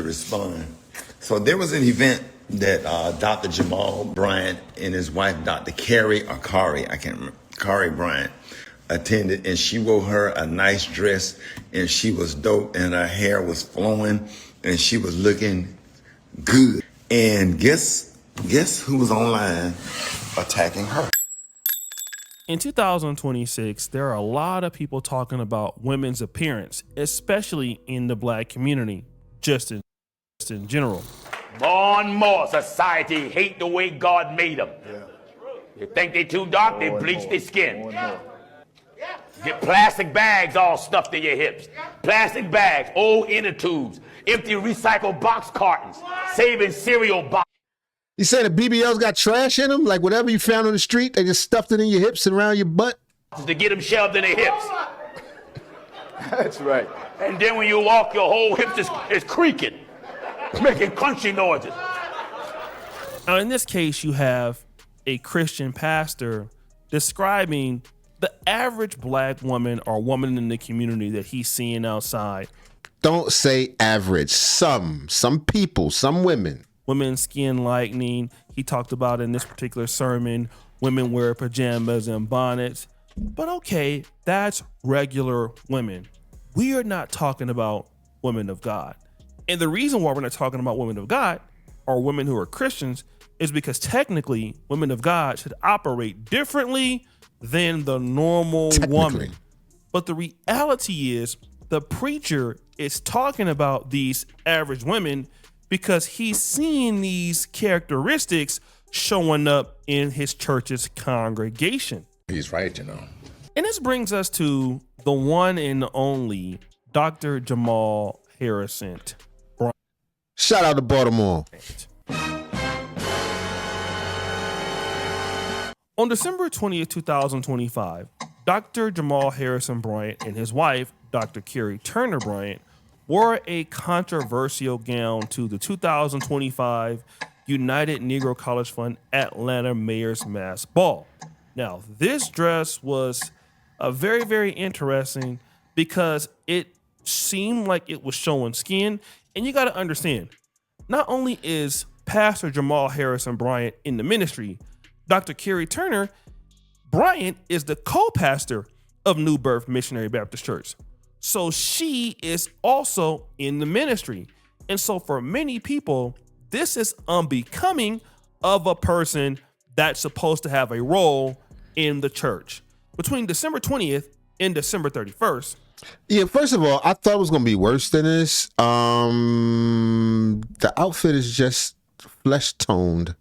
respond. So there was an event that Dr. Jamal Bryant and his wife, Dr. Carrie Bryant, attended, and she wore her a nice dress, and she was dope, and her hair was flowing, and she was looking good. And guess who was online attacking her? In 2026, there are a lot of people talking about women's appearance, especially in the black community, just in general. More and more society hate the way God made them. Yeah. They think they too dark, they bleach their skin. Get plastic bags all stuffed in your hips. Plastic bags, old inner tubes, empty recycled box cartons, saving cereal boxes. You say the BBLs got trash in them? Like whatever you found on the street, they just stuffed it in your hips and around your butt? To get them shoved in their hips. That's right. And then when you walk, your whole hips is creaking, making crunchy noises. Now, in this case, you have a Christian pastor describing the average black woman or woman in the community that he's seeing outside. Don't say average. Some people, some women. Women's skin lightening. He talked about in this particular sermon, women wear pajamas and bonnets. But okay, that's regular women. We are not talking about women of God. And the reason why we're not talking about women of God or women who are Christians is because technically women of God should operate differently than the normal woman. But the reality is the preacher is talking about these average women because he's seeing these characteristics showing up in his church's congregation. He's right, you know. And this brings us to the one and only Dr. Jamal Harrison Bryant. Shout out to Baltimore. On December 20th, 2025, Dr. Jamal Harrison Bryant and his wife, Dr. Carrie Turner Bryant, wore a controversial gown to the 2025 United Negro College Fund Atlanta Mayor's Mass Ball. Now, this dress was very, very interesting because it seemed like it was showing skin. And you got to understand, not only is Pastor Jamal Harrison Bryant in the ministry, Dr. Carrie Turner Bryant is the co-pastor of New Birth Missionary Baptist Church. So she is also in the ministry. And so for many people, this is unbecoming of a person that's supposed to have a role in the church. Between December 20th and December 31st. Yeah, first of all, I thought it was going to be worse than this. The outfit is just flesh toned.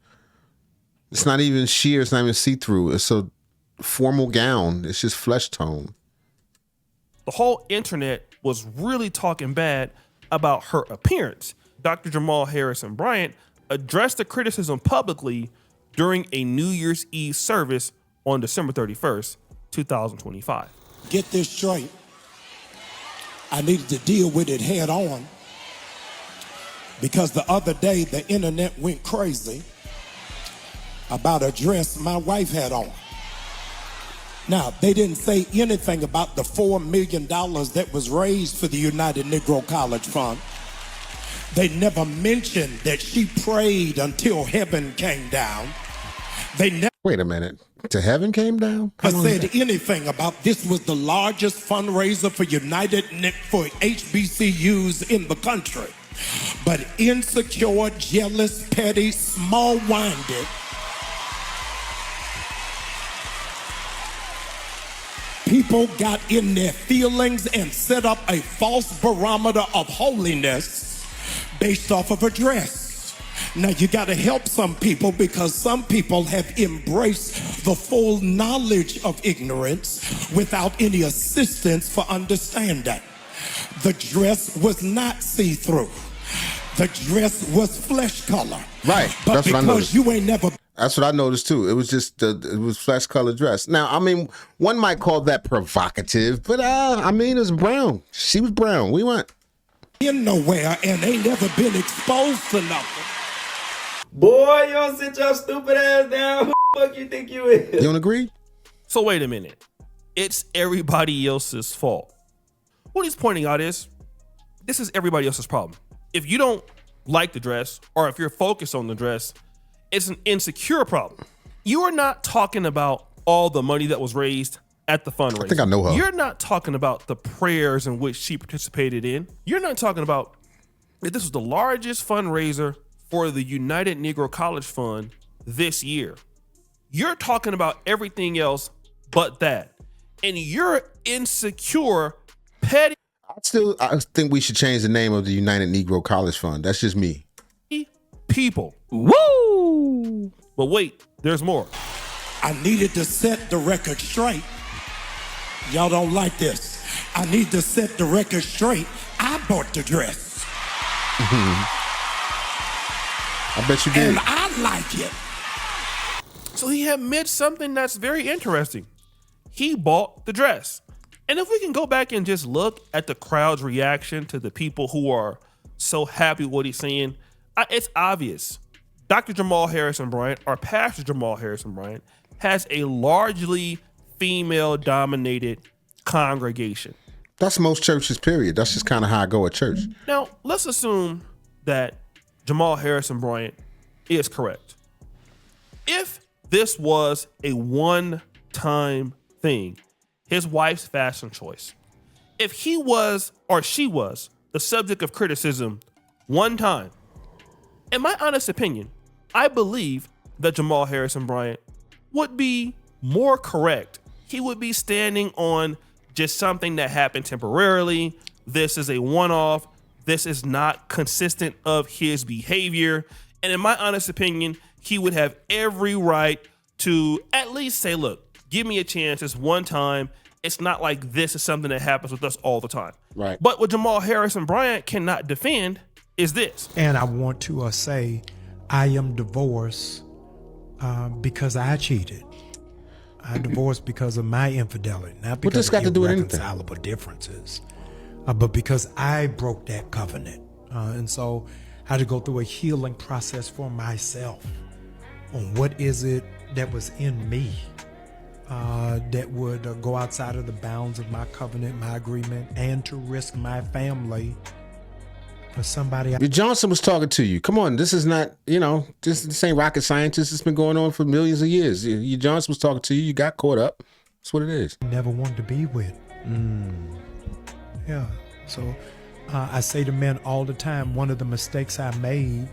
It's not even sheer. It's not even see-through. It's a formal gown. It's just flesh tone. The whole internet was really talking bad about her appearance. Dr. Jamal Harrison Bryant addressed the criticism publicly during a New Year's Eve service on December 31st, 2025. Get this straight. I needed to deal with it head on because the other day the internet went crazy about a dress my wife had on. Now, they didn't say anything about the $4 million that was raised for the United Negro College Fund. They never mentioned that she prayed until heaven came down. They never Wait a minute. To heaven came down? said anything about this was the largest fundraiser for for HBCUs in the country. But insecure, jealous, petty, small-minded people got in their feelings and set up a false barometer of holiness based off of a dress. Now you got to help some people because some people have embraced the full knowledge of ignorance without any assistance for understanding. The dress was not see-through. The dress was flesh color. Right. But That's what I because noticed. you ain't never That's what I noticed too. It was just it was flesh colored dress. Now, I mean, one might call that provocative, but I mean, it's brown. She was brown. We went in nowhere and ain't never been exposed to nothing. Boy, you don't sit your stupid ass down. Who the fuck you think you is? You don't agree? So wait a minute. It's everybody else's fault. What he's pointing out is this is everybody else's problem. If you don't like the dress or if you're focused on the dress, it's an insecure problem. You are not talking about all the money that was raised at the fundraiser. I think I know her. You're not talking about the prayers in which she participated in. You're not talking about that this was the largest fundraiser for the United Negro College Fund this year. You're talking about everything else but that. And you're insecure, petty I think we should change the name of the United Negro College Fund. That's just me. people. Woo! But wait, there's more. I needed to set the record straight. Y'all don't like this. I need to set the record straight. I bought the dress. I bet you did. And I like it. So he admits something that's very interesting. He bought the dress. And if we can go back and just look at the crowd's reaction to the people who are so happy with what he's saying, it's obvious. Dr. Jamal Harrison Bryant, or Pastor Jamal Harrison Bryant, has a largely female-dominated congregation. That's most churches, period. That's just kind of how I go at church. Now, let's assume that Jamal Harrison Bryant is correct. If this was a one-time thing, his wife's fashion choice, if he was or she was the subject of criticism one time, in my honest opinion, I believe that Jamal Harrison Bryant would be more correct. He would be standing on just something that happened temporarily. This is a one-off. This is not consistent of his behavior. And in my honest opinion, he would have every right to at least say, look, give me a chance. It's one time. It's not like this is something that happens with us all the time. Right. But what Jamal Harrison Bryant cannot defend is this. And I want to say I am divorced because I cheated. I divorced because of my infidelity, not because this got to of do with anything? irreconcilable differences, but because I broke that covenant. And so I had to go through a healing process for myself on what is it that was in me that would go outside of the bounds of my covenant, my agreement, and to risk my family for somebody. Johnson was talking to you. Come on, this is not, this ain't rocket science. It's been going on for millions of years. Johnson was talking to you. You got caught up. That's what it is. Never wanted to be with. Yeah. So I say to men all the time, one of the mistakes I made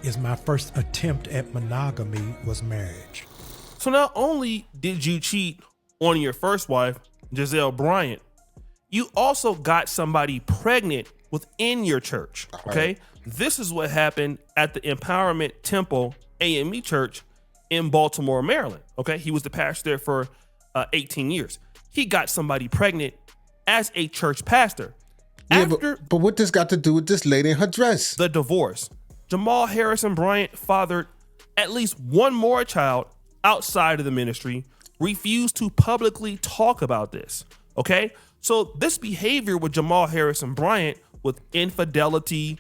is my first attempt at monogamy was marriage. So not only did you cheat on your first wife, Giselle Bryant, you also got somebody pregnant within your church, okay? Right. This is what happened at the Empowerment Temple AME Church in Baltimore, Maryland, okay? He was the pastor there for 18 years. He got somebody pregnant as a church pastor. Yeah, but what this got to do with this lady and her dress? The divorce. Jamal Harrison Bryant fathered at least one more child outside of the ministry, refused to publicly talk about this, okay? So this behavior with Jamal Harrison Bryant with infidelity,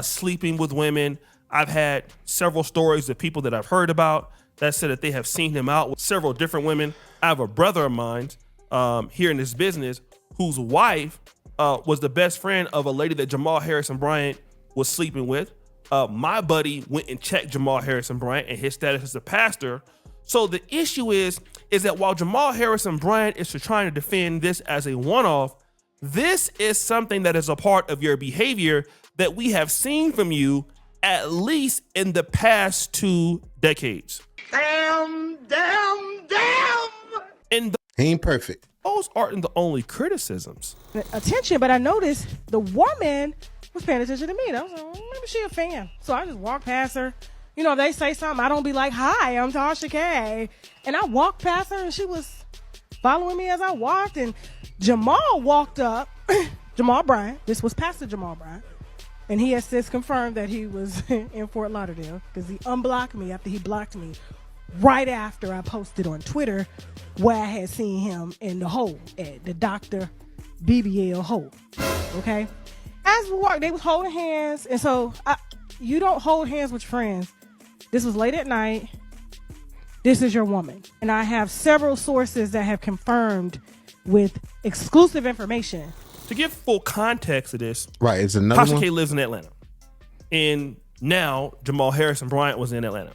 sleeping with women, I've had several stories of people that I've heard about that said that they have seen him out with several different women. I have a brother of mine here in this business whose wife was the best friend of a lady that Jamal Harrison Bryant was sleeping with. My buddy went and checked Jamal Harrison Bryant and his status as a pastor. So the issue is that while Jamal Harrison Bryant is trying to defend this as a one-off, this is something that is a part of your behavior that we have seen from you at least in the past 2 decades. Damn. And He ain't perfect. those aren't the only criticisms. Attention, but I noticed the woman was paying attention to me. I was like, maybe she a fan. So I just walked past her. You know, they say something, I don't be like, hi, I'm Tasha K. And I walked past her and she was following me as I walked. And Jamal walked up, Jamal Bryant, this was Pastor Jamal Bryant. And he has since confirmed that he was in Fort Lauderdale because he unblocked me after he blocked me right after I posted on Twitter where I had seen him in the hole at the Dr. BBL hole. Okay? As we walked, they was holding hands. And so you don't hold hands with your friends. This was late at night. This is your woman. And I have several sources that have confirmed with exclusive information. To give full context to this, Right, it's another Tasha one. K lives in Atlanta. And now Jamal Harrison Bryant was in Atlanta.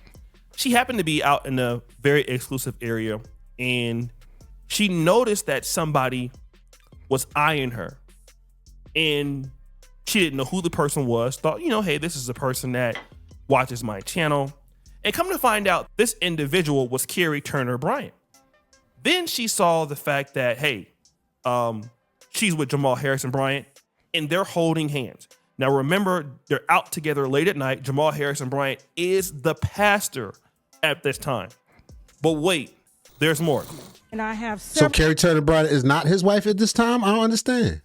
She happened to be out in a very exclusive area, and she noticed that somebody was eyeing her. And she didn't know who the person was, thought, hey, this is a person that watches my channel. And come to find out, this individual was Carrie Turner Bryant. Then she saw the fact that, hey, she's with Jamal Harrison Bryant, and they're holding hands. Now, remember, they're out together late at night. Jamal Harrison Bryant is the pastor at this time. But wait, there's more. And I have So Carrie Turner Bryant is not his wife at this time? I don't understand.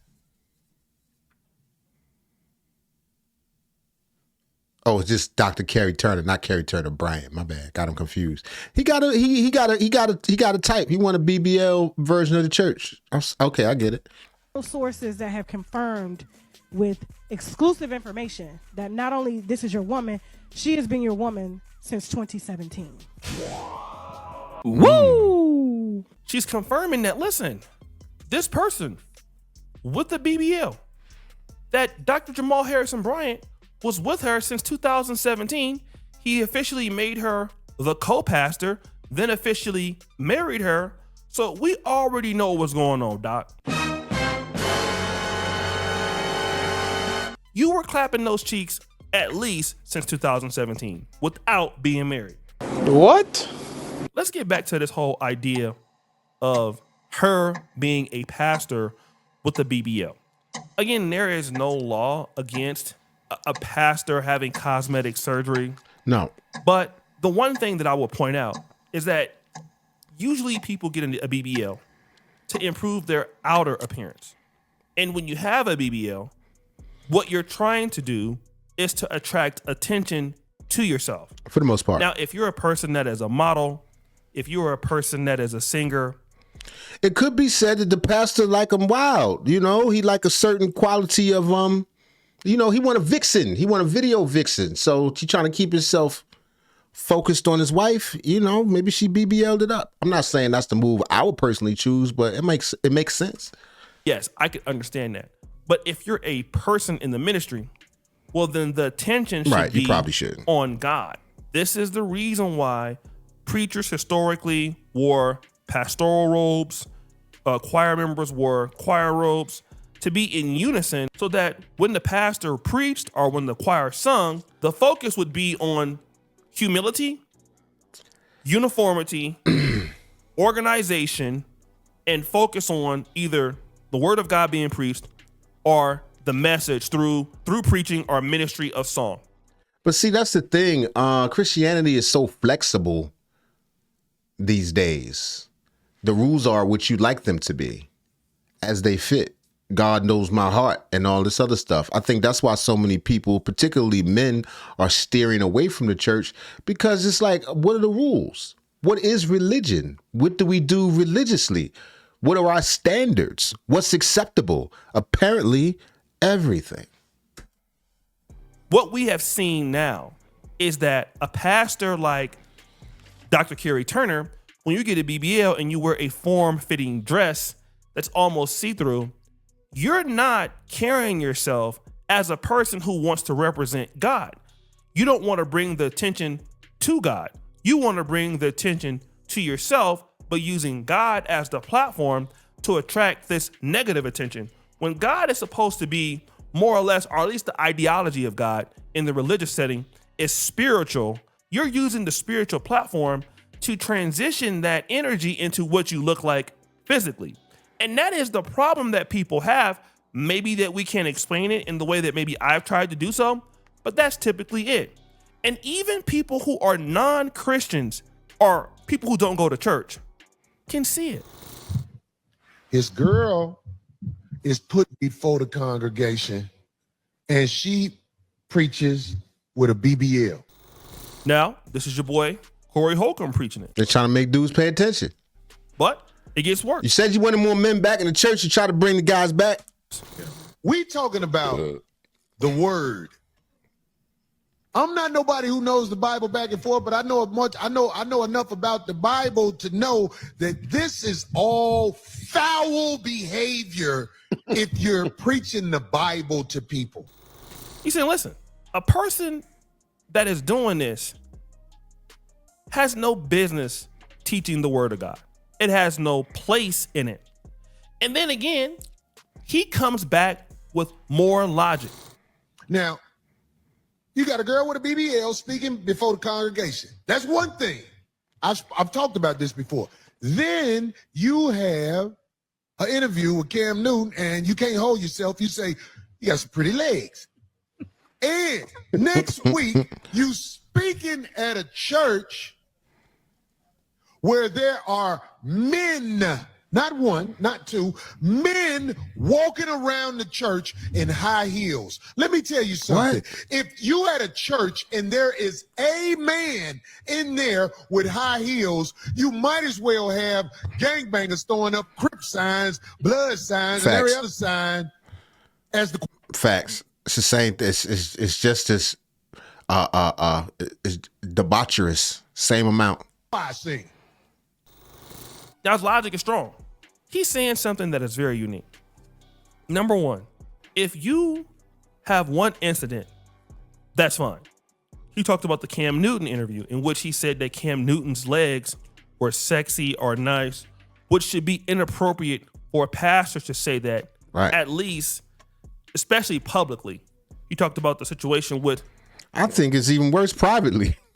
Oh, it's just Dr. Carrie Turner, not Carrie Turner Bryant. My bad. Got him confused. He got a type. He want a BBL version of the church. Okay, I get it. Sources that have confirmed with exclusive information that not only this is your woman, she has been your woman since 2017. Woo! She's confirming that, listen, this person with the BBL, that Dr. Jamal Harrison Bryant was with her since 2017. He officially made her the co-pastor, then officially married her. So we already know what's going on, Doc. You were clapping those cheeks at least since 2017 without being married. What? Let's get back to this whole idea of her being a pastor with the BBL. Again, there is no law against a pastor having cosmetic surgery. No. But the one thing that I will point out is that usually people get a BBL to improve their outer appearance. And when you have a BBL, what you're trying to do is to attract attention to yourself. For the most part. Now, if you're a person that is a model, if you're a person that is a singer, it could be said that the pastor like him wild. He like a certain quality of he want a vixen. He want a video vixen. So he trying to keep himself focused on his wife. Maybe she BBL'd it up. I'm not saying that's the move I would personally choose, but it makes sense. Yes, I could understand that. But if you're a person in the ministry, well, then the attention should be on God. This is the reason why preachers historically wore pastoral robes, choir members wore choir robes, to be in unison, so that when the pastor preached or when the choir sung, the focus would be on humility, uniformity, organization, and focus on either the word of God being preached or the message through preaching or ministry of song. But see, that's the thing. Christianity is so flexible these days. The rules are what you like them to be, as they fit. God knows my heart and all this other stuff. I think that's why so many people, particularly men, are steering away from the church, because it's like, what are the rules? What is religion? What do we do religiously? What are our standards? What's acceptable? Apparently, everything. What we have seen now is that a pastor like Dr. Carrie Turner, when you get a BBL and you wear a form-fitting dress that's almost see-through, you're not carrying yourself as a person who wants to represent God. You don't want to bring the attention to God. You want to bring the attention to yourself, but using God as the platform to attract this negative attention. When God is supposed to be more or less, or at least the ideology of God in the religious setting is spiritual, you're using the spiritual platform to transition that energy into what you look like physically. And that is the problem that people have. Maybe that we can't explain it in the way that maybe I've tried to do so, but that's typically it. And even people who are non-Christians or people who don't go to church can see it. His girl is put before the congregation and she preaches with a BBL. Now, this is your boy, Corey Holcomb, preaching it. They're trying to make dudes pay attention. But it gets worse. You said you wanted more men back in the church. You try to bring the guys back. We talking about the word. I'm not nobody who knows the Bible back and forth, but I know much. I know enough about the Bible to know that this is all foul behavior if you're preaching the Bible to people. He said, listen, A person that is doing this has no business teaching the word of God. It has no place in it. And then again, he comes back with more logic. Now, you got a girl with a BBL speaking before the congregation. That's one thing. I've talked about this before. Then you have an interview with Cam Newton and you can't hold yourself. You say, you got some pretty legs. And next week, you speaking at a church where there are men, not one, not two, men walking around the church in high heels. Let me tell you something. What? If you at a church and there is a man in there with high heels, you might as well have gangbangers throwing up Crip signs, blood signs, and every other sign as the... Facts. It's the same. It's just as it's debaucherous. Same amount. I see. Y'all's logic is strong. He's saying something that is very unique. Number one, if you have one incident, that's fine. He talked about the Cam Newton interview in which he said that Cam Newton's legs were sexy or nice, which should be inappropriate for a pastor to say that, right. At least, especially publicly. He talked about the situation with... I think it's even worse privately.